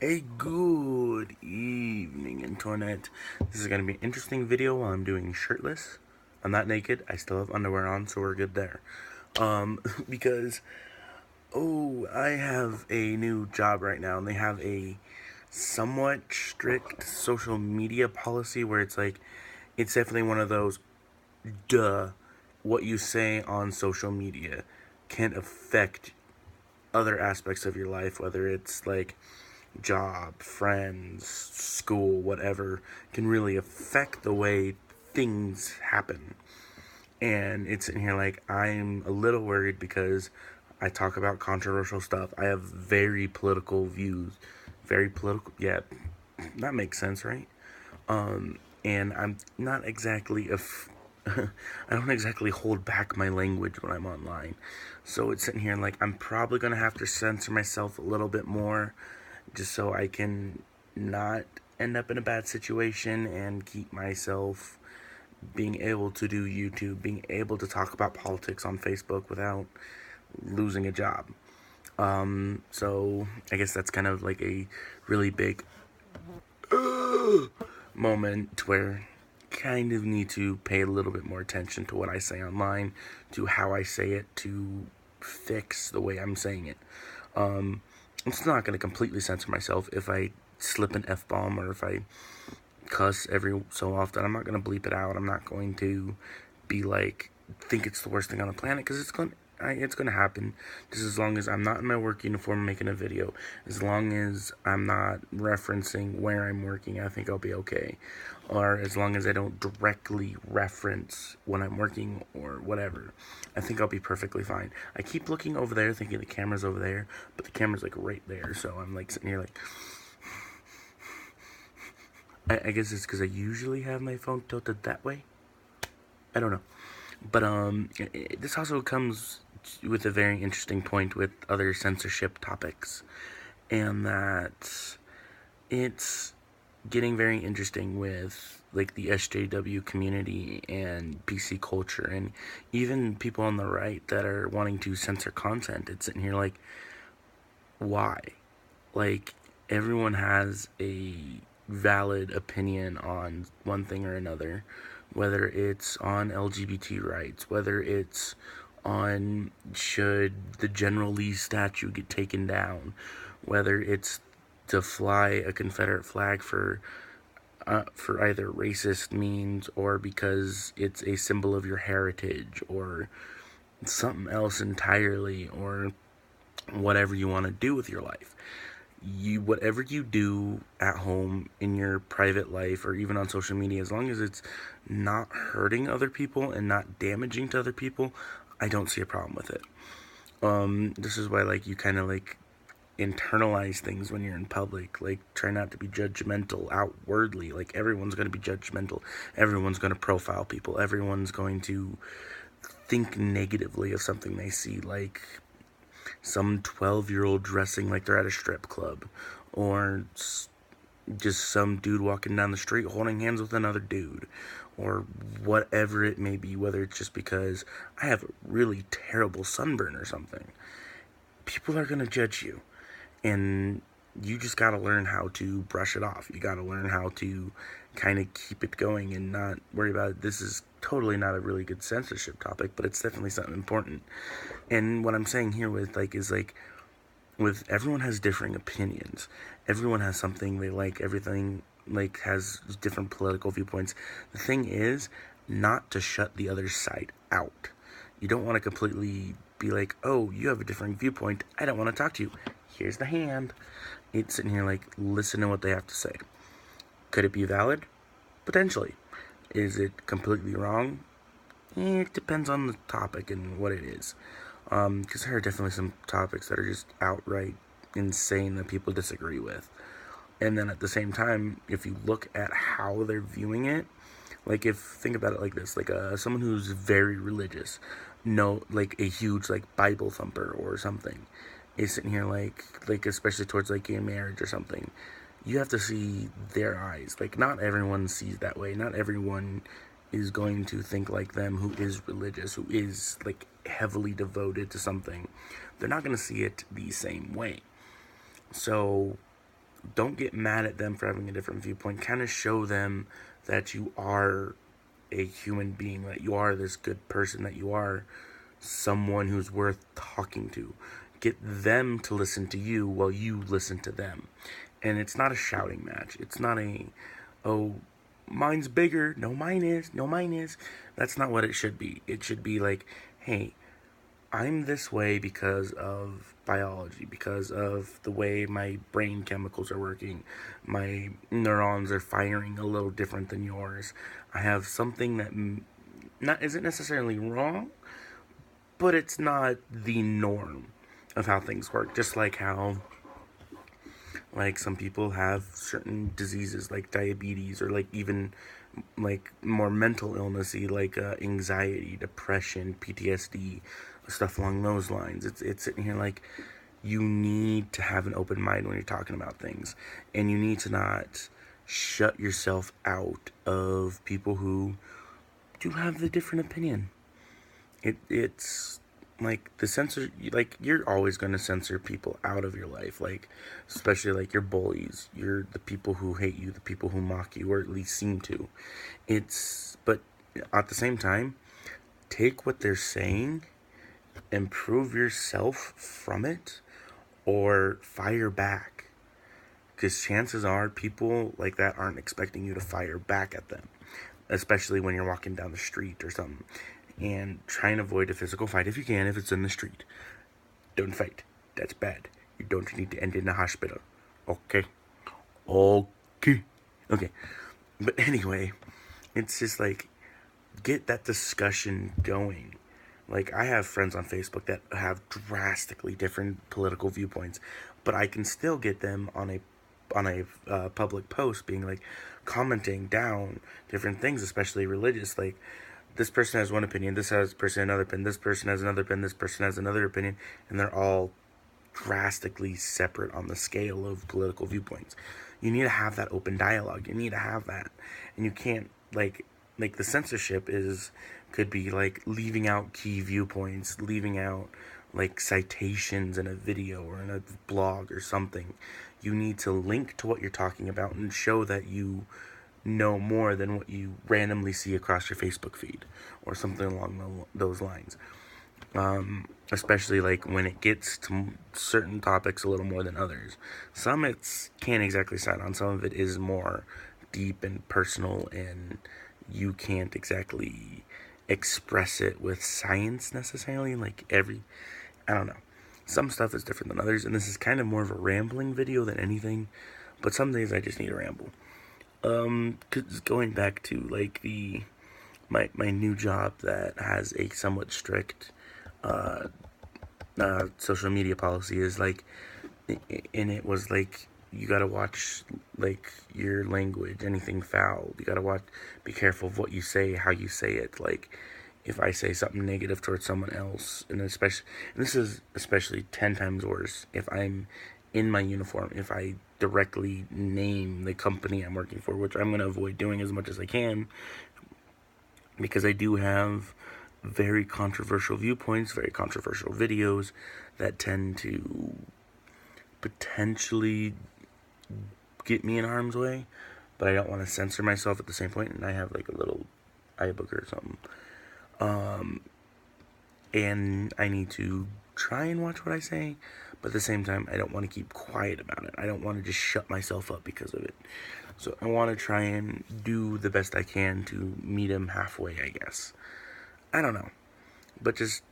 A good evening, Internet. This is going to be an interesting video while I'm doing shirtless. I'm not naked. I still have underwear on, so we're good there. Because, I have a new job right now, and they have a somewhat strict social media policy where it's definitely one of those, duh, what you say on social media can affect other aspects of your life, whether it's like job, friends, school, whatever, can really affect the way things happen. And it's in here like I'm a little worried because I talk about controversial stuff. I have very political views. Very political, yeah, that makes sense, right? And I'm not exactly I don't exactly hold back my language when I'm online. So it's sitting here like I'm probably gonna have to censor myself a little bit more just so I can not end up in a bad situation and keep myself being able to do YouTube, being able to talk about politics on Facebook without losing a job. So I guess that's kind of like a really big moment where kind of need to pay a little bit more attention to what I say online, to how I say it, to fix the way I'm saying it. I'm still not going to completely censor myself if I slip an F-bomb or if I cuss every so often. I'm not going to bleep it out. I'm not going to be like, think it's the worst thing on the planet, because it's going to happen. Just as long as I'm not in my work uniform making a video, as long as I'm not referencing where I'm working, I think I'll be okay. Or as long as I don't directly reference when I'm working or whatever, I think I'll be perfectly fine. I keep looking over there thinking the camera's over there, but the camera's like right there, so I'm like sitting here like, I guess it's because I usually have my phone tilted that way. I don't know. But this also comes with a very interesting point with other censorship topics, and that it's getting very interesting with like the SJW community and PC culture, and even people on the right that are wanting to censor content. It's sitting here like, why? Like, everyone has a valid opinion on one thing or another, whether it's on LGBT rights, whether it's on should the General Lee statue get taken down, whether it's to fly a Confederate flag for either racist means or because it's a symbol of your heritage or something else entirely, or whatever you want to do with your life. Whatever you do at home, in your private life, or even on social media, as long as it's not hurting other people and not damaging to other people, I don't see a problem with it. This is why like you kind of like internalize things when you're in public. Like, try not to be judgmental outwardly. Like, everyone's going to be judgmental, everyone's going to profile people, everyone's going to think negatively of something they see, like some 12-year-old dressing like they're at a strip club, or just some dude walking down the street holding hands with another dude, or whatever it may be, whether it's just because I have a really terrible sunburn or something. People are going to judge you, and you just got to learn how to brush it off. You got to learn how to kind of keep it going and not worry about it. This is totally not a really good censorship topic, but it's definitely something important. And what I'm saying here is with everyone has differing opinions. Everyone has something they like. Everything like has different political viewpoints. The thing is not to shut the other side out. You don't want to completely be like, oh, you have a different viewpoint, I don't want to talk to you. Here's the hand. It's sitting here like, listen to what they have to say. Could it be valid? Potentially. Is it completely wrong? It depends on the topic and what it is. Because there are definitely some topics that are just outright insane that people disagree with. And then at the same time, if you look at how they're viewing it, like, think about it like this, like someone who's very religious, no, like a huge like Bible thumper or something, is sitting here like especially towards like gay marriage or something. You have to see their eyes. Like, not everyone sees that way. Not everyone is going to think like them who is religious, who is like heavily devoted to something. They're not going to see it the same way. So don't get mad at them for having a different viewpoint. Kind of show them that you are a human being, that you are this good person, that you are someone who's worth talking to. Get them to listen to you while you listen to them. And it's not a shouting match. It's not a, oh, mine's bigger. No, mine is. No, mine is. That's not what it should be. It should be like, hey, I'm this way because of biology, because of the way my brain chemicals are working. My neurons are firing a little different than yours. I have something that not isn't necessarily wrong, but it's not the norm of how things work. Just like how, like, some people have certain diseases like diabetes, or like even like more mental illnessy, like anxiety, depression, PTSD, stuff along those lines. It's sitting here like, you need to have an open mind when you're talking about things, and you need to not shut yourself out of people who do have the different opinion. It's like the censor, like, you're always going to censor people out of your life, like, especially like your bullies, you're the people who hate you, the people who mock you, or at least seem to. But at the same time, take what they're saying, improve yourself from it, or fire back, because chances are people like that aren't expecting you to fire back at them, especially when you're walking down the street or something. And try and avoid a physical fight if you can, if it's in the street. Don't fight. That's bad. You don't need to end in the hospital. Okay. Okay. But anyway, it's just like, get that discussion going. Like, I have friends on Facebook that have drastically different political viewpoints, but I can still get them on a public post being like, commenting down different things, especially religious. Like, this person has one opinion, this person another opinion, this person has another opinion, this person has another opinion, and they're all drastically separate on the scale of political viewpoints. You need to have that open dialogue. You need to have that. And you can't, like the censorship could be like leaving out key viewpoints, leaving out like citations in a video or in a blog or something. You need to link to what you're talking about and show that you know more than what you randomly see across your Facebook feed or something along those lines. Especially like when it gets to certain topics a little more than others. Some can't exactly side on. Some of it is more deep and personal, and you can't exactly express it with science necessarily. Like I don't know. Some stuff is different than others, and this is kind of more of a rambling video than anything. But some days I just need to ramble. Cause going back to like my new job that has a somewhat strict social media policy is like, and it was like, you gotta watch like your language, anything foul. You gotta be careful of what you say, how you say it. Like, if I say something negative towards someone else, and this is especially 10 times worse if I'm in my uniform, if I directly name the company I'm working for, which I'm going to avoid doing as much as I can, because I do have very controversial viewpoints, very controversial videos that tend to potentially get me in harm's way, but I don't want to censor myself at the same point, and I have like a little iBook or something. And I need to try and watch what I say, but at the same time, I don't want to keep quiet about it. I don't want to just shut myself up because of it. So I want to try and do the best I can to meet him halfway, I guess. I don't know. But just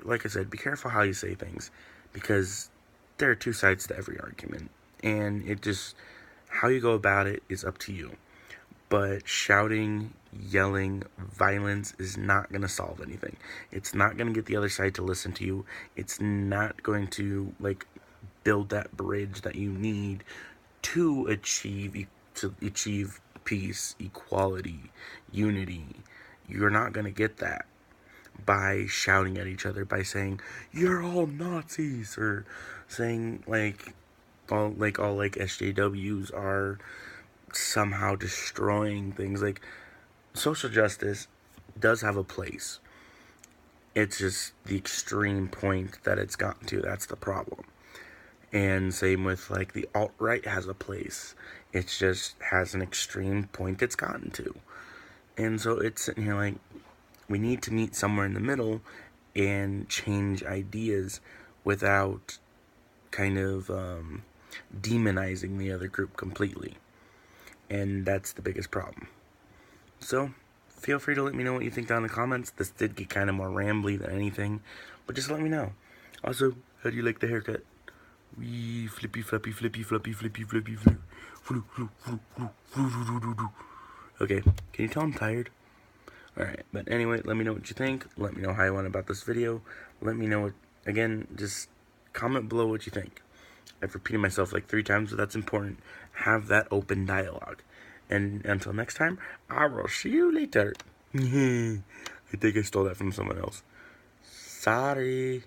like I said, be careful how you say things, because there are two sides to every argument, and how you go about it is up to you. But shouting, yelling, violence is not going to solve anything. It's not going to get the other side to listen to you. It's not going to like build that bridge that you need to achieve peace, equality, unity. You're not going to get that by shouting at each other, by saying you're all Nazis, or saying all SJWs are somehow destroying things. Like, social justice does have a place. It's just the extreme point that it's gotten to. That's the problem. And same with, like, the alt-right has a place. It just has an extreme point it's gotten to. And so it's sitting here like, we need to meet somewhere in the middle and change ideas without kind of demonizing the other group completely. And that's the biggest problem. So, feel free to let me know what you think down in the comments. This did get kind of more rambly than anything, but just let me know. Also, how do you like the haircut? Wee, flippy, flappy, flippy, flappy, flippy, flippy, flu. Okay, can you tell I'm tired? Alright, but anyway, let me know what you think. Let me know how you went about this video. Let me know what, again, just comment below what you think. I've repeated myself like 3 times, but that's important. Have that open dialogue. And until next time, I will see you later. I think I stole that from someone else. Sorry.